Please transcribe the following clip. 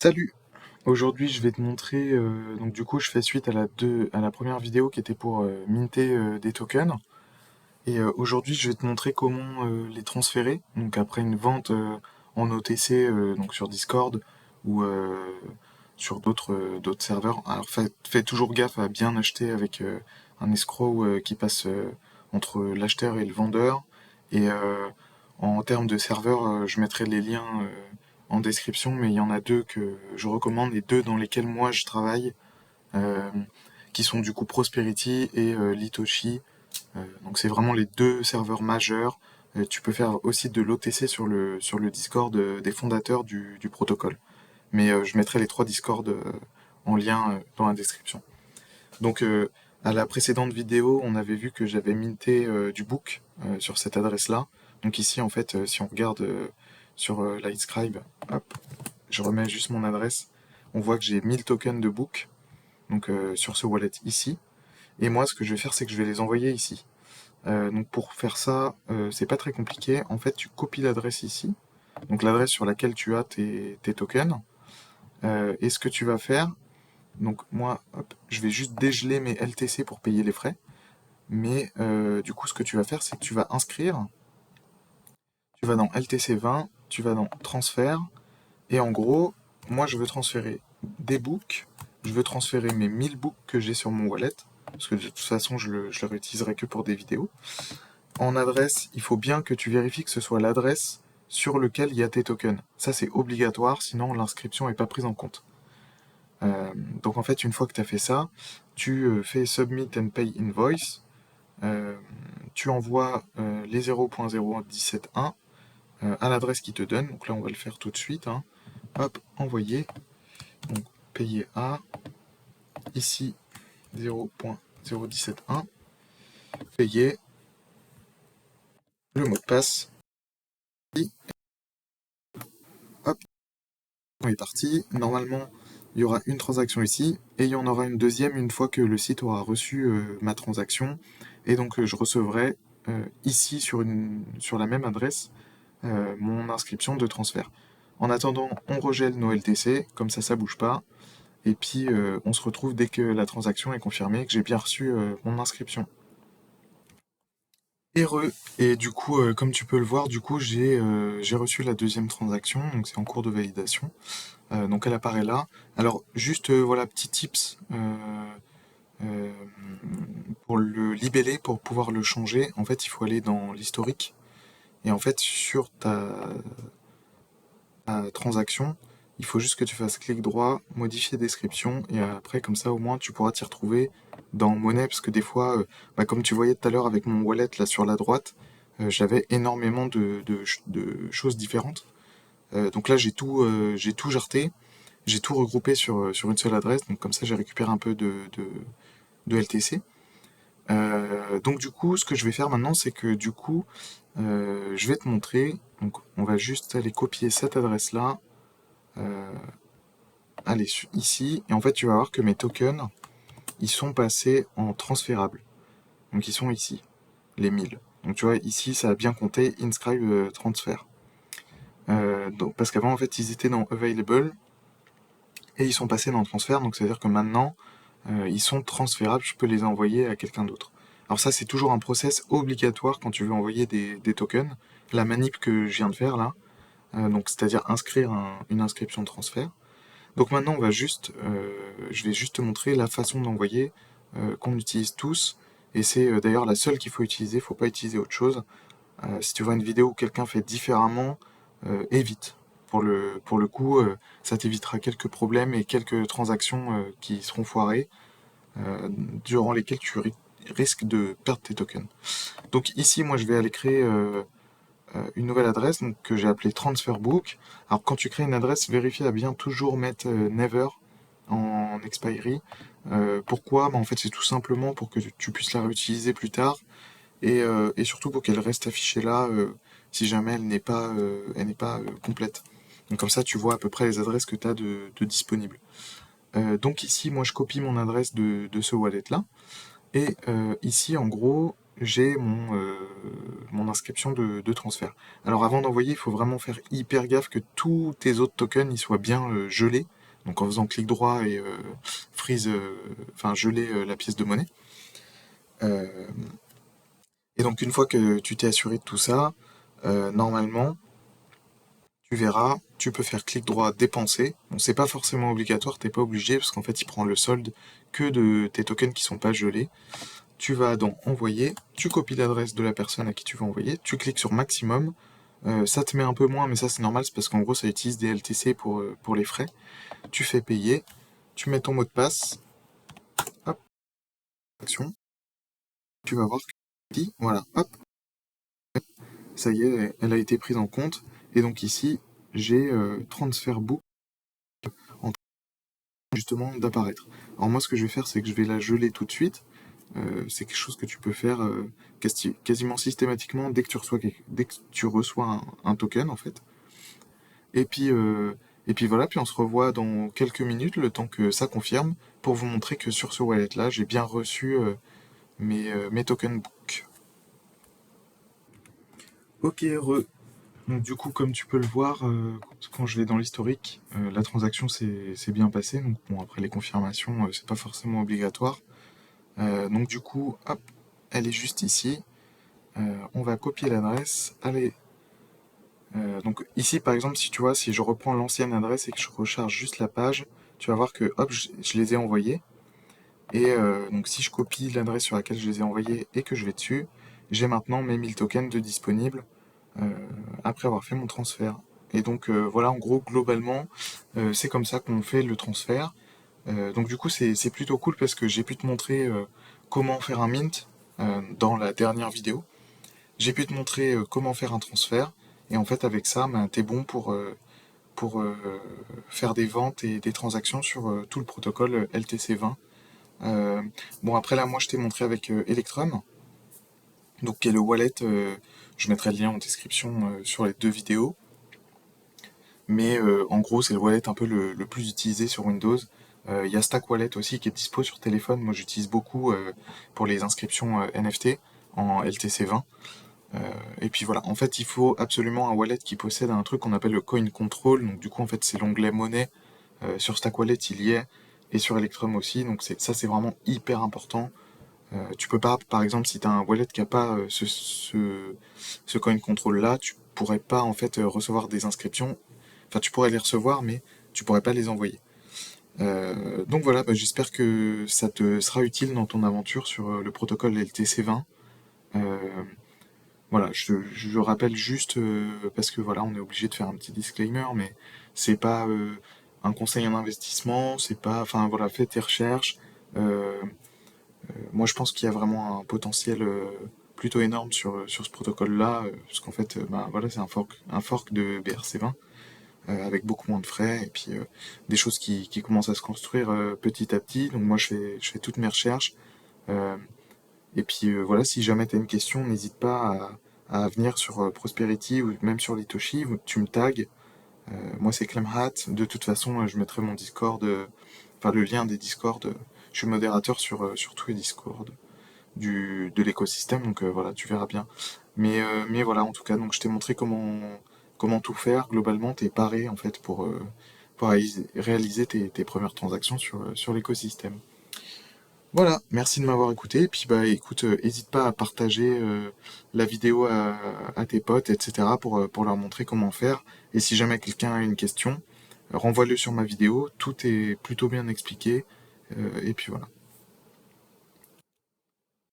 Salut! Aujourd'hui, je vais te montrer, donc du coup, je fais suite à la première vidéo qui était pour minter des tokens. Et aujourd'hui, je vais te montrer comment les transférer. Donc après une vente en OTC, donc sur Discord ou sur d'autres serveurs. Alors fais toujours gaffe à bien acheter avec un escroc qui passe entre l'acheteur et le vendeur. Et en termes de serveurs, je mettrai les liens en description, mais il y en a deux que je recommande et deux dans lesquels moi je travaille, euh, qui sont du coup Prosperity et Litoshi. Donc c'est vraiment les deux serveurs majeurs. Tu peux faire aussi de l'OTC sur le Discord des fondateurs du protocole. Mais je mettrai les trois Discord en lien dans la description. Donc à la précédente vidéo, on avait vu que j'avais minté du book sur cette adresse-là. Donc ici, en fait, si on regarde sur Lightscribe, hop, je remets juste mon adresse, on voit que j'ai 1000 tokens de book, donc sur ce wallet ici. Et moi, ce que je vais faire, c'est que je vais les envoyer ici. Donc pour faire ça, c'est pas très compliqué. En fait, tu copies l'adresse ici, donc l'adresse sur laquelle tu as tes tokens. Et ce que tu vas faire, donc moi, hop, je vais juste dégeler mes LTC pour payer les frais. Mais du coup, ce que tu vas faire, c'est que tu vas inscrire, tu vas dans LTC 20, tu vas dans transfert, et en gros, moi je veux transférer des books, je veux transférer mes 1000 books que j'ai sur mon wallet, parce que de toute façon je le réutiliserai que pour des vidéos. En adresse, il faut bien que tu vérifies que ce soit l'adresse sur laquelle il y a tes tokens. Ça c'est obligatoire, sinon l'inscription n'est pas prise en compte. Donc en fait, une fois que tu as fait ça, tu fais Submit and Pay Invoice, euh, tu envoies les 0.0171 à l'adresse qui te donne. Donc là, on va le faire tout de suite, hein. Hop, envoyer. Donc payer à, ici 0.0171, payer, le mot de passe, hop, on est parti. Normalement, il y aura une transaction ici, et il y en aura une deuxième une fois que le site aura reçu ma transaction. Et donc je recevrai ici sur la même adresse mon inscription de transfert. En attendant, on regèle nos LTC, comme ça bouge pas. Et puis on se retrouve dès que la transaction est confirmée, que j'ai bien reçu mon inscription. Heureux. Et du coup, comme tu peux le voir, du coup j'ai reçu la deuxième transaction, donc c'est en cours de validation. Donc elle apparaît là. Alors juste voilà, petit tips euh, pour le libeller, pour pouvoir le changer. En fait, il faut aller dans l'historique. Et en fait, sur ta transaction, il faut juste que tu fasses clic droit, modifier description, et après, comme ça, au moins, tu pourras t'y retrouver dans Monnaie, parce que des fois, comme tu voyais tout à l'heure avec mon wallet là sur la droite, j'avais énormément de choses différentes. Donc là, j'ai tout jarté, j'ai tout regroupé sur une seule adresse, donc comme ça, j'ai récupéré un peu de LTC. Donc du coup, ce que je vais faire maintenant, c'est que du coup, je vais te montrer. Donc on va juste aller copier cette adresse-là, euh, aller ici, et en fait tu vas voir que mes tokens, ils sont passés en transférable. Donc ils sont ici, les 1000. Donc tu vois, ici ça a bien compté inscribe transfer. Donc, parce qu'avant en fait ils étaient dans available, et ils sont passés dans transfert, donc c'est à dire que maintenant ils sont transférables, je peux les envoyer à quelqu'un d'autre. Alors ça c'est toujours un process obligatoire quand tu veux envoyer des tokens. La manip que je viens de faire là, donc c'est-à-dire inscrire une inscription de transfert. Donc maintenant, je vais juste te montrer la façon d'envoyer qu'on utilise tous. Et c'est d'ailleurs la seule qu'il faut utiliser, il ne faut pas utiliser autre chose. Si tu vois une vidéo où quelqu'un fait différemment, évite. Pour le coup, ça t'évitera quelques problèmes et quelques transactions qui seront foirées, durant lesquelles tu risques de perdre tes tokens. Donc ici, moi, je vais aller créer une nouvelle adresse donc, que j'ai appelée transferbook. Alors quand tu crées une adresse, vérifie à bien toujours mettre never en expiry. Pourquoi? En fait c'est tout simplement pour que tu puisses la réutiliser plus tard et surtout pour qu'elle reste affichée là si jamais elle n'est pas complète. Donc comme ça tu vois à peu près les adresses que tu as de disponibles. Donc ici moi je copie mon adresse de ce wallet là et ici en gros j'ai mon inscription de transfert. Alors avant d'envoyer, il faut vraiment faire hyper gaffe que tous tes autres tokens ils soient bien gelés. Donc en faisant clic droit et freeze, enfin geler la pièce de monnaie. Euh, et donc une fois que tu t'es assuré de tout ça, normalement, tu verras, tu peux faire clic droit dépenser. Bon, c'est pas forcément obligatoire, t'es pas obligé, parce qu'en fait il prend le solde que de tes tokens qui sont pas gelés. Tu vas dans envoyer, tu copies l'adresse de la personne à qui tu veux envoyer, tu cliques sur maximum. Ça te met un peu moins, mais ça c'est normal, c'est parce qu'en gros ça utilise des LTC pour les frais. Tu fais payer, tu mets ton mot de passe, hop, action, tu vas voir ce que tu dis, voilà, hop, ça y est, elle a été prise en compte. Et donc ici, j'ai transfert book en train justement d'apparaître. Alors moi ce que je vais faire, c'est que je vais la geler tout de suite. C'est quelque chose que tu peux faire quasiment systématiquement dès que tu reçois un token en fait. Et puis, euh, et puis voilà, puis on se revoit dans quelques minutes, le temps que ça confirme, pour vous montrer que sur ce wallet-là, j'ai bien reçu mes token book. Ok, re. Donc du coup, comme tu peux le voir, quand je vais dans l'historique, la transaction s'est bien passée. Donc bon, après les confirmations, c'est pas forcément obligatoire. Donc du coup, hop, elle est juste ici. On va copier l'adresse. Allez. Donc ici, par exemple, si tu vois, si je reprends l'ancienne adresse et que je recharge juste la page, tu vas voir que hop, je les ai envoyés. Et donc si je copie l'adresse sur laquelle je les ai envoyés et que je vais dessus, j'ai maintenant mes 1000 tokens de disponibles euh, après avoir fait mon transfert. Et donc voilà, en gros, globalement, c'est comme ça qu'on fait le transfert. Donc du coup, c'est plutôt cool parce que j'ai pu te montrer comment faire un mint dans la dernière vidéo. J'ai pu te montrer comment faire un transfert. Et en fait, avec ça, ben, t'es bon pour faire des ventes et des transactions sur tout le protocole LTC20. Euh, bon, après là, moi, je t'ai montré avec Electrum, donc qui est le wallet. Je mettrai le lien en description sur les deux vidéos. Mais en gros, c'est le wallet un peu le plus utilisé sur Windows. Il y a Stack Wallet aussi qui est dispo sur téléphone. Moi, j'utilise beaucoup pour les inscriptions NFT en LTC20. Et puis voilà, en fait, il faut absolument un wallet qui possède un truc qu'on appelle le coin control. Donc du coup, en fait, c'est l'onglet monnaie. Sur Stack Wallet, il y est. Et sur Electrum aussi. Donc ça, c'est vraiment hyper important. Tu peux pas, par exemple, si tu as un wallet qui a pas ce coin control là, tu pourrais pas en fait recevoir des inscriptions. Enfin, tu pourrais les recevoir, mais tu pourrais pas les envoyer. Donc voilà, bah, j'espère que ça te sera utile dans ton aventure sur le protocole LTC20. Euh, voilà, je rappelle juste parce que voilà, on est obligé de faire un petit disclaimer, mais c'est pas un conseil en investissement, c'est pas, enfin voilà, fais tes recherches. Euh, Moi, je pense qu'il y a vraiment un potentiel plutôt énorme sur ce protocole-là, parce qu'en fait, bah, voilà, c'est un fork de BRC20 avec beaucoup moins de frais et puis des choses qui commencent à se construire petit à petit. Donc moi, je fais toutes mes recherches. Euh, et puis voilà, si jamais tu as une question, n'hésite pas à venir sur Prosperity ou même sur Litoshi, tu me tags. Moi, c'est Clemhat. De toute façon, je mettrai mon Discord, enfin le lien des Discord. Je suis modérateur sur tous les Discord de l'écosystème, donc voilà, tu verras bien. Mais voilà, en tout cas, donc je t'ai montré comment tout faire. Globalement, t'es paré en fait pour réaliser tes premières transactions sur l'écosystème. Voilà, merci de m'avoir écouté. Et puis bah écoute, hésite pas à partager la vidéo à tes potes, etc. Pour leur montrer comment faire. Et si jamais quelqu'un a une question, renvoie-le sur ma vidéo. Tout est plutôt bien expliqué. Et puis voilà.